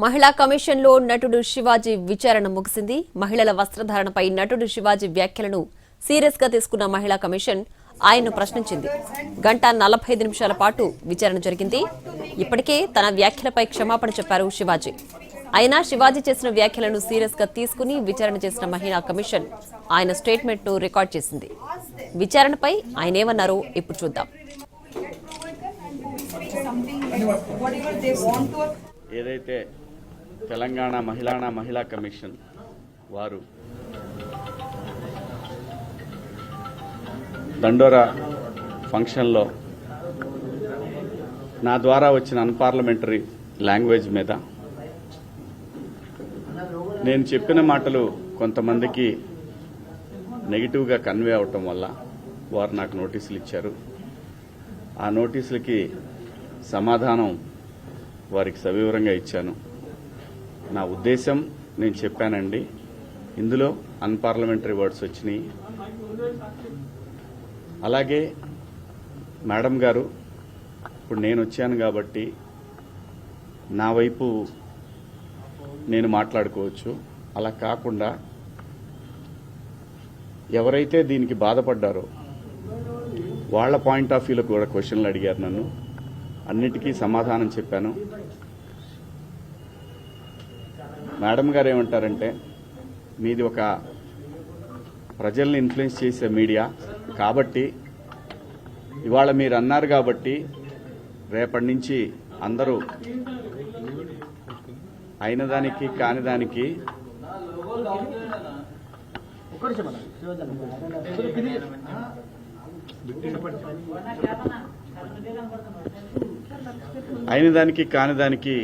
మహిళా కమిషన్లో నటుడు శివాజీ విచారణ ముగిసింది. మహిళల వస్త్రధారణపై నటుడు శివాజీ వ్యాఖ్యలను సీరియస్ గా తీసుకున్న మహిళా కమిషన్ ఆయన్ను ప్రశ్నించింది. 1:45 పాటు విచారణ జరిగింది. ఇప్పటికే తన వ్యాఖ్యలపై క్షమాపణ చెప్పారు శివాజీ. అయినా శివాజీ చేసిన వ్యాఖ్యలను సీరియస్ గా తీసుకుని విచారణ చేసిన మహిళా కమిషన్ ఆయన స్టేట్మెంట్ ను రికార్డ్ చేసింది. విచారణపై ఆయన ఏమన్నారో ఇప్పుడు చూద్దాం. ఏదైతే తెలంగాణ మహిళా కమిషన్ వారు దండోరా ఫంక్షన్లో నా ద్వారా వచ్చిన అన్పార్లమెంటరీ లాంగ్వేజ్ మీద నేను చెప్పిన మాటలు కొంతమందికి నెగిటివ్గా కన్వే అవటం వల్ల వారు నాకు నోటీసులు ఇచ్చారు. ఆ నోటీసులకి సమాధానం వారికి సవివరంగా ఇచ్చాను. నా ఉద్దేశం నేను చెప్పానండి. ఇందులో అన్పార్లమెంటరీ వర్డ్స్ వచ్చినాయి. అలాగే మేడం గారు ఇప్పుడు నేను వచ్చాను కాబట్టి నా వైపు నేను మాట్లాడుకోవచ్చు. అలా కాకుండా ఎవరైతే దీనికి బాధపడ్డారో వాళ్ళ పాయింట్ ఆఫ్ వ్యూలో కూడా క్వశ్చన్లు అడిగారు. నన్ను అన్నిటికీ సమాధానం చెప్పాను. మేడం గారు ఏమంటారంటే, మీది ఒక ప్రజల్ని ఇన్ఫ్లుయెన్స్ చేసే మీడియా కాబట్టి ఇవాళ మీరు అన్నారు కాబట్టి రేపటి నుంచి అందరూ అయిన దానికి కాని దానికి అయిన దానికి కాని దానికి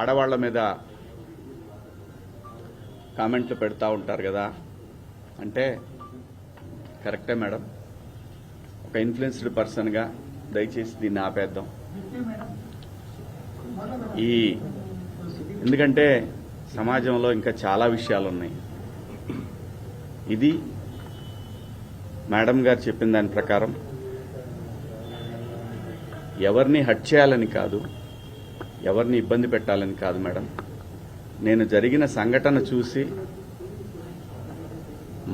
ఆడవాళ్ల మీద కామెంట్లు పెడతా ఉంటారు కదా అంటే కరెక్టే మేడం. ఒక ఇన్ఫ్లుయెన్స్డ్ పర్సన్గా దయచేసి దీన్ని ఆపేద్దాం. ఎందుకంటే సమాజంలో ఇంకా చాలా విషయాలు ఉన్నాయి. ఇది మేడం గారు చెప్పిన దాని ప్రకారం ఎవరిని హర్ట్ చేయాలని కాదు, ఎవరిని ఇబ్బంది పెట్టాలని కాదు మేడం. నేను జరిగిన సంఘటన చూసి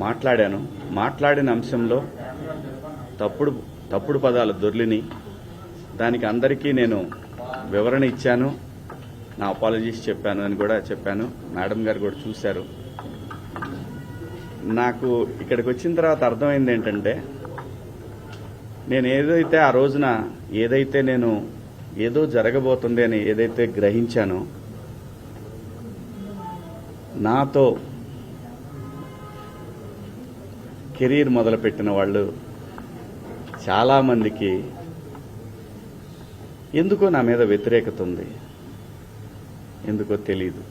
మాట్లాడాను. మాట్లాడిన అంశంలో తప్పుడు పదాలు దొర్లిని దానికి అందరికీ నేను వివరణ ఇచ్చాను. నా అపాలజీస్ చెప్పాను అని కూడా చెప్పాను. మేడం గారు కూడా చూశారు. నాకు ఇక్కడికి వచ్చిన తర్వాత అర్థమైంది ఏంటంటే, నేను ఏదైతే ఆ రోజున నేను ఏదో జరగబోతుంది అని ఏదైతే గ్రహించానో, నాతో కెరీర్ మొదలుపెట్టిన వాళ్ళు చాలామందికి ఎందుకో నా మీద వ్యతిరేకత ఉంది. ఎందుకో తెలీదు.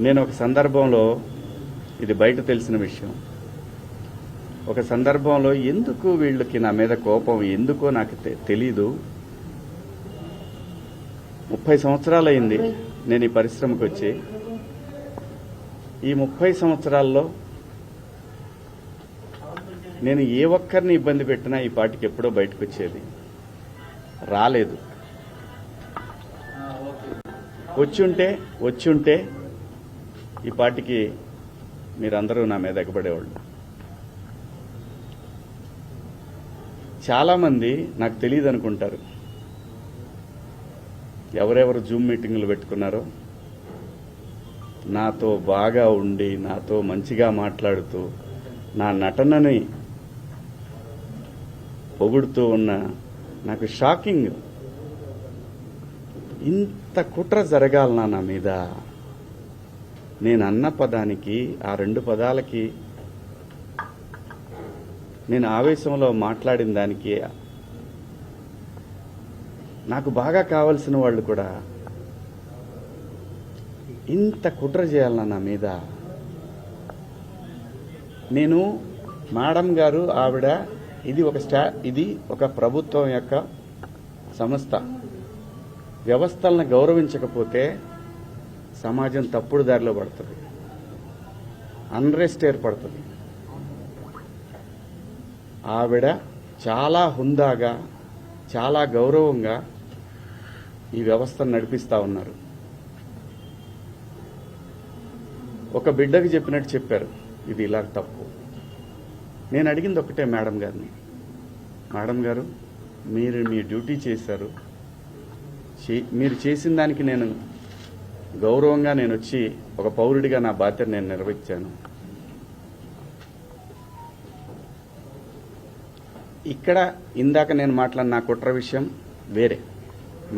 నేను ఒక సందర్భంలో, ఇది బయట తెలిసిన విషయం, ఒక సందర్భంలో ఎందుకు వీళ్ళకి నా మీద కోపం ఎందుకో నాకు తెలీదు. 30 సంవత్సరాలైంది నేను ఈ పరిశ్రమకు వచ్చి. ఈ 30 సంవత్సరాల్లో నేను ఏ ఒక్కరిని ఇబ్బంది పెట్టినా ఈ పాటికి ఎప్పుడో బయటకు వచ్చేది. రాలేదు. వచ్చుంటే ఈ పాటికి మీరందరూ నా మీద ఎగబడేవాళ్ళు. చాలామంది నాకు తెలియదు అనుకుంటారు. ఎవరెవరు జూమ్ మీటింగులు పెట్టుకున్నారో, నాతో బాగా ఉండి నాతో మంచిగా మాట్లాడుతూ నా నటనని పొగుడుతూ ఉన్న, నాకు షాకింగ్. ఇంత కుట్ర జరగాలనా నా మీద? నేను అన్న పదానికి, ఆ 2 పదాలకి, నేను ఆవేశంలో మాట్లాడిన దానికి నాకు బాగా కావలసిన వాళ్ళు కూడా ఇంత కుట్ర చేయాలన్నా నా మీద? నేను మేడం గారు ఆవిడ ఇది ఒక ప్రభుత్వం యొక్క సంస్థ. వ్యవస్థలను గౌరవించకపోతే సమాజం తప్పుడు దారిలో పడుతుంది, అన్రెస్ట్ ఏర్పడుతుంది. ఆవిడ చాలా హుందాగా, చాలా గౌరవంగా ఈ వ్యవస్థను నడిపిస్తా ఉన్నారు. ఒక బిడ్డకి చెప్పినట్టు చెప్పారు, ఇది ఇలా తప్పు. నేను అడిగింది ఒకటే మేడం గారిని, మేడం గారు మీరు మీ డ్యూటీ చేశారు, మీరు చేసిన దానికి నేను గౌరవంగా నేను వచ్చి ఒక పౌరుడిగా నా బాధ్యత నేను నిర్వహించాను. ఇక్కడ ఇందాక నేను మాట్లాడిన నా కుట్ర విషయం వేరే,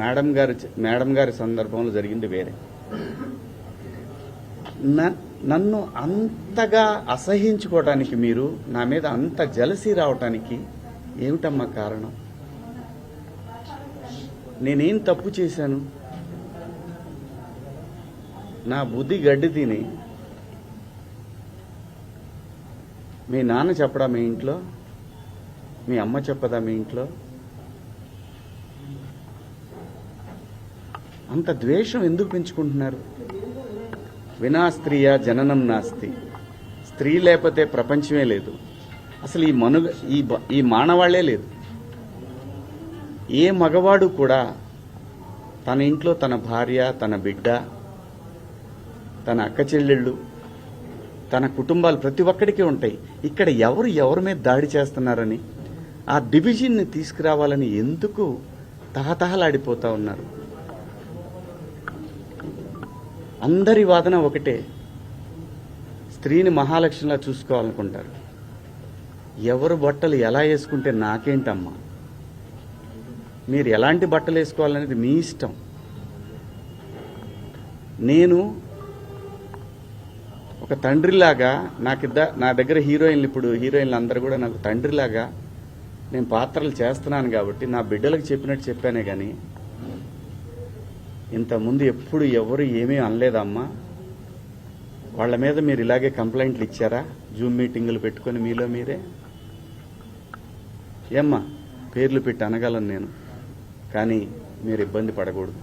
మేడం గారి సందర్భంలో జరిగింది వేరే. నన్ను అంతగా అసహించుకోవటానికి, మీరు నా మీద అంత జలసీ రావటానికి ఏమిటమ్మా కారణం? నేనేం తప్పు చేశాను? నా బుద్ధి గడ్డి తిని మీ నాన్న చెప్పడా మీ ఇంట్లో? మీ అమ్మ చెప్పదా మీ ఇంట్లో? అంత ద్వేషం ఎందుకు పెంచుకుంటున్నారు? వినా స్త్రీయ జననం నాస్తి, స్త్రీ లేకపోతే ప్రపంచమే లేదు, అసలు ఈ మానవాళ్లే లేదు. ఏ మగవాడు కూడా తన ఇంట్లో తన భార్య, తన బిడ్డ, తన అక్క చెల్లెళ్ళు, తన కుటుంబాలు ప్రతి ఒక్కడికి ఉంటాయి. ఇక్కడ ఎవరి మీద దాడి చేస్తున్నారని, ఆ డివిజన్ని తీసుకురావాలని ఎందుకు తహతహలాడిపోతా ఉన్నారు? అందరి వాదన ఒకటే, స్త్రీని మహాలక్ష్మిలా చూసుకోవాలనుకుంటారు. ఎవరు బట్టలు ఎలా వేసుకుంటే నాకేంటమ్మా? మీరు ఎలాంటి బట్టలు వేసుకోవాలనేది మీ ఇష్టం. నేను ఒక తండ్రిలాగా నా దగ్గర హీరోయిన్లు అందరూ కూడా నాకు తండ్రిలాగా నేను పాత్రలు చేస్తున్నాను కాబట్టి నా బిడ్డలకు చెప్పినట్టు చెప్పానే కానీ ఇంతకుముందు ఎప్పుడు ఎవరు ఏమీ అనలేదమ్మా. వాళ్ళ మీద మీరు ఇలాగే కంప్లైంట్లు ఇచ్చారా? జూమ్ మీటింగులు పెట్టుకొని మీలో మీరే? ఏమ్మా పేర్లు పెట్టి అనగలను నేను, కానీ మీరు ఇబ్బంది పడకూడదు.